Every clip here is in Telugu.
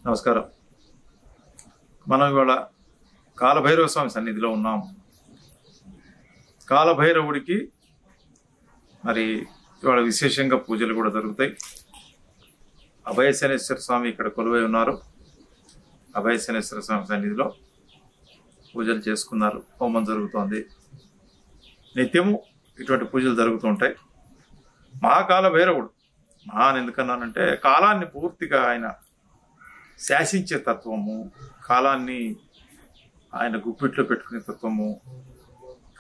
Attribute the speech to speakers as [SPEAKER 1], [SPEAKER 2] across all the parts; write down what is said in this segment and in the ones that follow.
[SPEAKER 1] నమస్కారం. మనం ఇవాళ కాలభైరవ స్వామి సన్నిధిలో ఉన్నాం. కాలభైరవుడికి మరి ఇవాళ విశేషంగా పూజలు కూడా జరుగుతాయి. అభయశనేశ్వర స్వామి ఇక్కడ కొలువై ఉన్నారు. అభయశనేశ్వర స్వామి సన్నిధిలో పూజలు చేసుకున్నారు. హోమం జరుగుతోంది. నిత్యము ఇటువంటి పూజలు జరుగుతూ ఉంటాయి. మహాకాలభైరవుడు మహాన్ ఎందుకన్నానంటే కాలాన్ని పూర్తిగా ఆయన శాసించే తత్వము, కాలాన్ని ఆయన గుప్పిట్లో పెట్టుకునే తత్వము.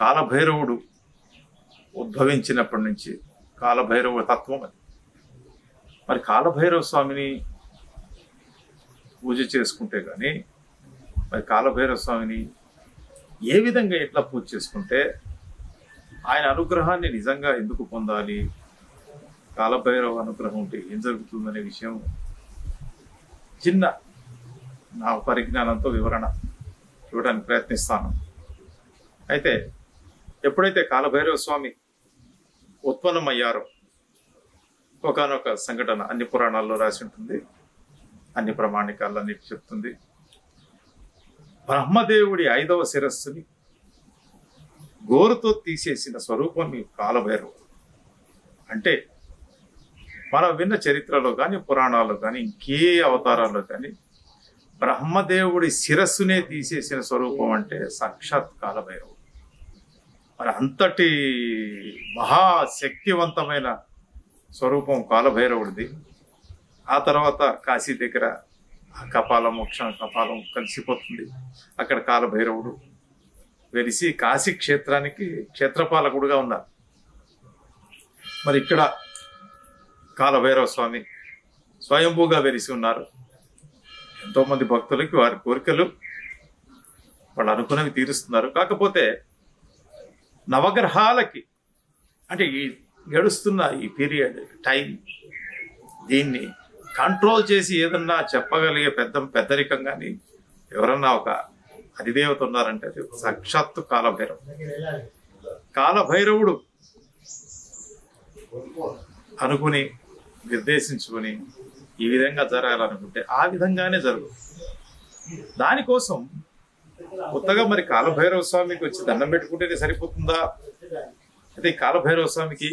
[SPEAKER 1] కాలభైరవుడు ఉద్భవించినప్పటి నుంచి కాలభైరవ తత్వం అది. మరి కాలభైరవ స్వామిని పూజ చేసుకుంటే కానీ మరి కాలభైరవ స్వామిని ఏ విధంగా ఎట్లా పూజ చేసుకుంటే ఆయన అనుగ్రహాన్ని నిజంగా ఎందుకు పొందాలి, కాలభైరవ అనుగ్రహం ఉంటే ఏం జరుగుతుందనే విషయం చిన్న నా పరిజ్ఞానంతో వివరణ ఇవ్వడానికి ప్రయత్నిస్తాను. అయితే ఎప్పుడైతే కాలభైరవ స్వామి ఉత్పన్నమయ్యారో ఒకనొక సంఘటన అన్ని పురాణాల్లో రాసి ఉంటుంది, అన్ని ప్రమాణికాల్లో అన్నిటి చెప్తుంది. బ్రహ్మదేవుడి 5వ శిరస్సుని గోరుతో తీసేసిన స్వరూపం ఈ కాలభైరవుడు. అంటే మనం విన్న చరిత్రలో కానీ పురాణాల్లో కానీ ఇంకే అవతారాల్లో కానీ బ్రహ్మదేవుడి శిరస్సునే తీసేసిన స్వరూపం అంటే సాక్షాత్ కాలభైరవుడు. మరి అంతటి మహాశక్తివంతమైన స్వరూపం కాలభైరవుడిది. ఆ తర్వాత కాశీ దగ్గర కపాల మోక్షం, కపాలం కలిసిపోతుంది. అక్కడ కాలభైరవుడు వెలిసి కాశీ క్షేత్రానికి క్షేత్రపాలకుడుగా ఉన్నారు. మరి ఇక్కడ కాలభైరవ స్వామి స్వయంభూగా వెలిసి ఉన్నారు. ఎంతోమంది భక్తులకి వారి కోరికలు వాళ్ళు అనుకున్నవి తీరుస్తున్నారు. కాకపోతే నవగ్రహాలకి అంటే ఈ గడుస్తున్న ఈ పీరియడ్ టైం దీన్ని కంట్రోల్ చేసి ఏదన్నా చెప్పగలిగే పెద్దరికం కానీ ఎవరన్నా ఒక అధిదేవత ఉన్నారంటే అది సాక్షాత్తు కాలభైరవుడు. కాలభైరవుడు అనుకుని నిర్దేశించుకొని ఈ విధంగా జరగాలనుకుంటే ఆ విధంగానే జరుగు. దానికోసం కొత్తగా మరి కాలభైరవ స్వామికి వచ్చి దండం పెట్టుకుంటేనే సరిపోతుందా, అయితే ఈ కాలభైరవ స్వామికి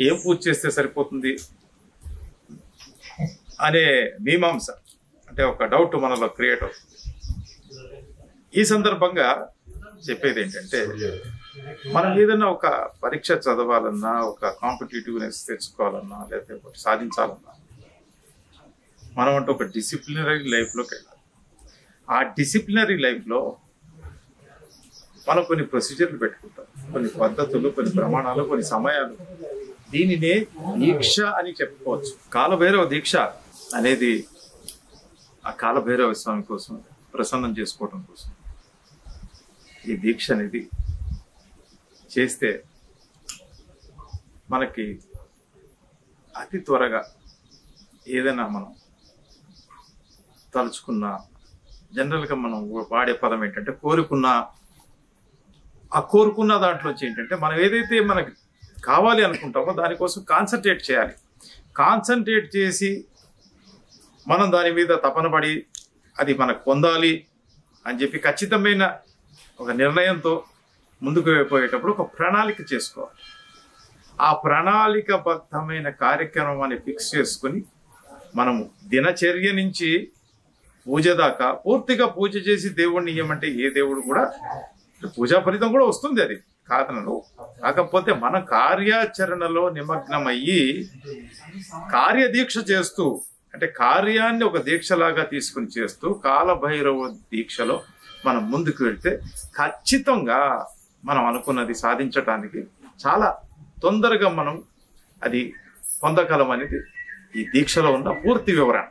[SPEAKER 1] ఏం పూజ చేస్తే సరిపోతుంది అనే మీమాంస అంటే ఒక డౌట్ మనలో క్రియేట్ అవుతుంది. ఈ సందర్భంగా చెప్పేది ఏంటంటే మనం ఏదైనా ఒక పరీక్ష చదవాలన్నా, ఒక కాంపిటేటివ్నెస్ తెచ్చుకోవాలన్నా, లేకపోతే ఒకటి సాధించాలన్నా మనం అంటే ఒక డిసిప్లినరీ లైఫ్లోకి వెళ్ళాలి. ఆ డిసిప్లినరీ లైఫ్లో మనం కొన్ని ప్రొసీజర్లు పెట్టుకుంటాం, కొన్ని పద్ధతులు, కొన్ని ప్రమాణాలు, కొన్ని సమయాలు. దీనినే దీక్ష అని చెప్పుకోవచ్చు. కాలభైరవ దీక్ష అనేది ఆ కాలభైరవ స్వామి కోసం ప్రసన్నం చేసుకోవడం కోసం ఈ దీక్ష అనేది చేస్తే మనకి అతి త్వరగా ఏదైనా మనం తలుచుకున్నా, జనరల్గా మనం వాడే పదం ఏంటంటే కోరుకున్నా. ఆ కోరుకున్న దాంట్లోంచి ఏంటంటే మనం ఏదైతే మనకి కావాలి అనుకుంటామో దానికోసం కాన్సన్ట్రేట్ చేయాలి. కాన్సన్ట్రేట్ చేసి మనం దాని మీద తపన పడి అది మనకు పొందాలి అని చెప్పి ఖచ్చితమైన ఒక నిర్ణయంతో ముందుకు పోయేటప్పుడు ఒక ప్రణాళిక చేసుకోవాలి. ఆ ప్రణాళికబద్ధమైన కార్యక్రమాన్ని ఫిక్స్ చేసుకుని మనము దినచర్య నుంచి పూజ దాకా పూర్తిగా పూజ చేసి దేవుణ్ణి ఇయ్యమంటే ఏ దేవుడు కూడా పూజా ఫలితం కూడా వస్తుంది, అది కాదనలో. కాకపోతే మన కార్యాచరణలో నిమగ్నమయ్యి కార్యదీక్ష చేస్తూ అంటే కార్యాన్ని ఒక దీక్షలాగా తీసుకుని చేస్తూ కాలభైరవ దీక్షలో మనం ముందుకు వెళ్తే ఖచ్చితంగా మనం అనుకున్నది సాధించటానికి చాలా తొందరగా మనం అది పొందగలం అనేది ఈ దీక్షలో ఉన్న పూర్తి వివరణ.